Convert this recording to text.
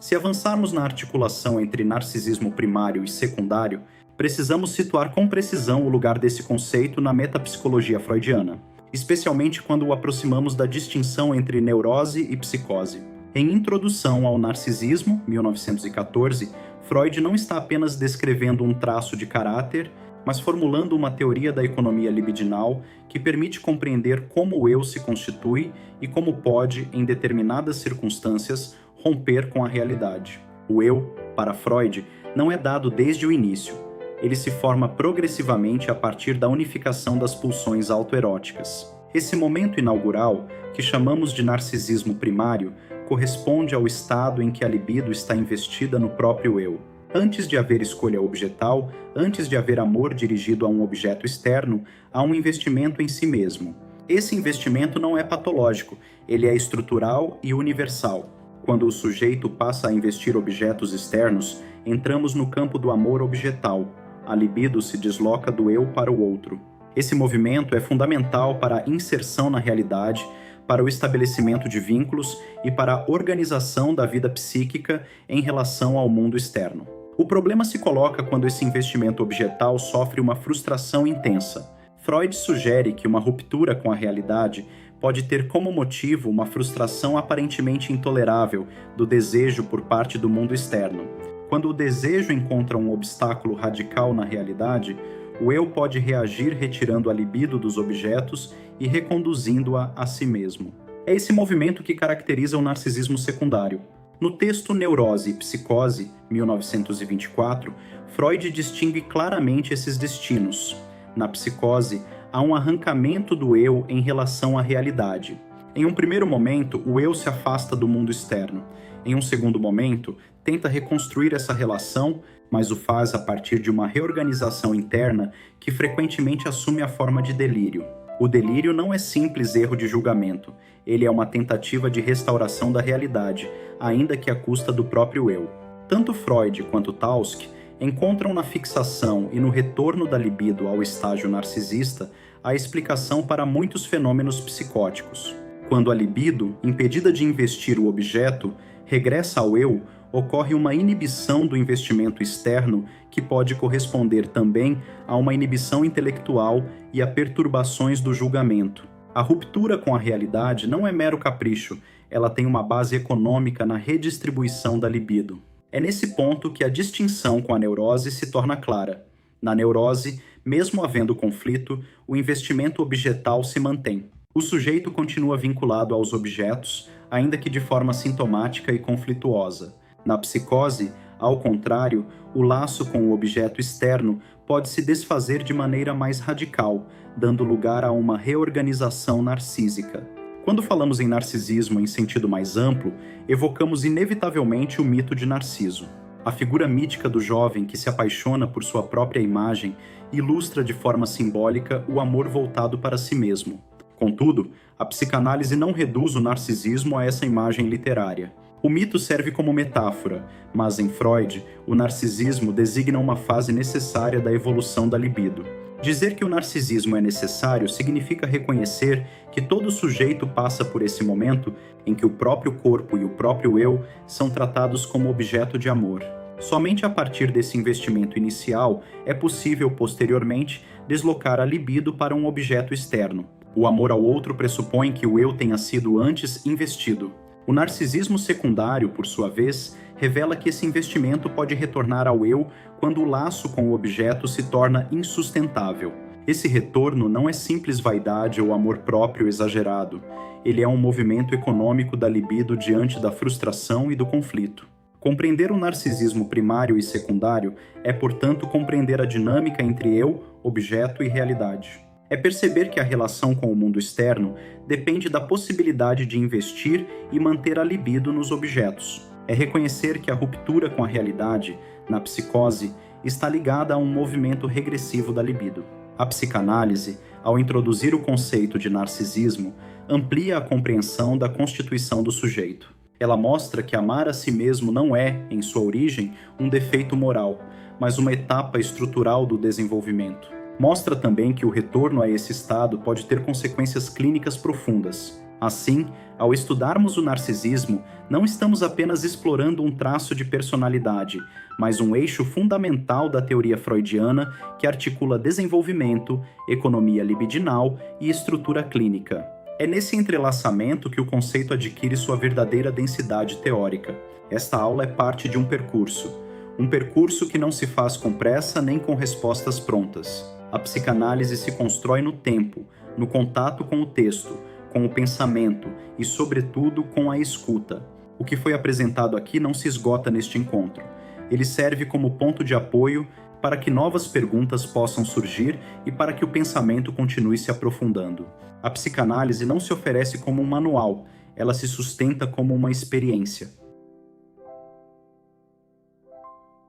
Se avançarmos na articulação entre narcisismo primário e secundário, precisamos situar com precisão o lugar desse conceito na metapsicologia freudiana, especialmente quando o aproximamos da distinção entre neurose e psicose. Em Introdução ao Narcisismo, 1914, Freud não está apenas descrevendo um traço de caráter, mas formulando uma teoria da economia libidinal que permite compreender como o eu se constitui e como pode, em determinadas circunstâncias, romper com a realidade. O eu, para Freud, não é dado desde o início. Ele se forma progressivamente a partir da unificação das pulsões autoeróticas. Esse momento inaugural, que chamamos de narcisismo primário, corresponde ao estado em que a libido está investida no próprio eu. Antes de haver escolha objetal, antes de haver amor dirigido a um objeto externo, há um investimento em si mesmo. Esse investimento não é patológico, ele é estrutural e universal. Quando o sujeito passa a investir objetos externos, entramos no campo do amor objetal. A libido se desloca do eu para o outro. Esse movimento é fundamental para a inserção na realidade, para o estabelecimento de vínculos e para a organização da vida psíquica em relação ao mundo externo. O problema se coloca quando esse investimento objetal sofre uma frustração intensa. Freud sugere que uma ruptura com a realidade pode ter como motivo uma frustração aparentemente intolerável do desejo por parte do mundo externo. Quando o desejo encontra um obstáculo radical na realidade, o eu pode reagir retirando a libido dos objetos e reconduzindo-a a si mesmo. É esse movimento que caracteriza o narcisismo secundário. No texto Neurose e Psicose, 1924, Freud distingue claramente esses destinos. Na psicose, há um arrancamento do eu em relação à realidade. Em um primeiro momento, o eu se afasta do mundo externo. Em um segundo momento, tenta reconstruir essa relação, mas o faz a partir de uma reorganização interna que frequentemente assume a forma de delírio. O delírio não é simples erro de julgamento, ele é uma tentativa de restauração da realidade, ainda que à custa do próprio eu. Tanto Freud quanto Taussig encontram na fixação e no retorno da libido ao estágio narcisista a explicação para muitos fenômenos psicóticos. Quando a libido, impedida de investir o objeto, regressa ao eu, ocorre uma inibição do investimento externo que pode corresponder também a uma inibição intelectual e a perturbações do julgamento. A ruptura com a realidade não é mero capricho, ela tem uma base econômica na redistribuição da libido. É nesse ponto que a distinção com a neurose se torna clara. Na neurose, mesmo havendo conflito, o investimento objetal se mantém. O sujeito continua vinculado aos objetos, ainda que de forma sintomática e conflituosa. Na psicose, ao contrário, o laço com o objeto externo pode se desfazer de maneira mais radical, dando lugar a uma reorganização narcísica. Quando falamos em narcisismo em sentido mais amplo, evocamos inevitavelmente o mito de Narciso. A figura mítica do jovem que se apaixona por sua própria imagem ilustra de forma simbólica o amor voltado para si mesmo. Contudo, a psicanálise não reduz o narcisismo a essa imagem literária. O mito serve como metáfora, mas em Freud, o narcisismo designa uma fase necessária da evolução da libido. Dizer que o narcisismo é necessário significa reconhecer que todo sujeito passa por esse momento em que o próprio corpo e o próprio eu são tratados como objeto de amor. Somente a partir desse investimento inicial é possível, posteriormente, deslocar a libido para um objeto externo. O amor ao outro pressupõe que o eu tenha sido antes investido. O narcisismo secundário, por sua vez, revela que esse investimento pode retornar ao eu quando o laço com o objeto se torna insustentável. Esse retorno não é simples vaidade ou amor próprio exagerado. Ele é um movimento econômico da libido diante da frustração e do conflito. Compreender o narcisismo primário e secundário é, portanto, compreender a dinâmica entre eu, objeto e realidade. É perceber que a relação com o mundo externo depende da possibilidade de investir e manter a libido nos objetos. É reconhecer que a ruptura com a realidade, na psicose, está ligada a um movimento regressivo da libido. A psicanálise, ao introduzir o conceito de narcisismo, amplia a compreensão da constituição do sujeito. Ela mostra que amar a si mesmo não é, em sua origem, um defeito moral, mas uma etapa estrutural do desenvolvimento. Mostra também que o retorno a esse estado pode ter consequências clínicas profundas. Assim, ao estudarmos o narcisismo, não estamos apenas explorando um traço de personalidade, mas um eixo fundamental da teoria freudiana que articula desenvolvimento, economia libidinal e estrutura clínica. É nesse entrelaçamento que o conceito adquire sua verdadeira densidade teórica. Esta aula é parte de um percurso que não se faz com pressa nem com respostas prontas. A psicanálise se constrói no tempo, no contato com o texto, com o pensamento e, sobretudo, com a escuta. O que foi apresentado aqui não se esgota neste encontro. Ele serve como ponto de apoio para que novas perguntas possam surgir e para que o pensamento continue se aprofundando. A psicanálise não se oferece como um manual, ela se sustenta como uma experiência.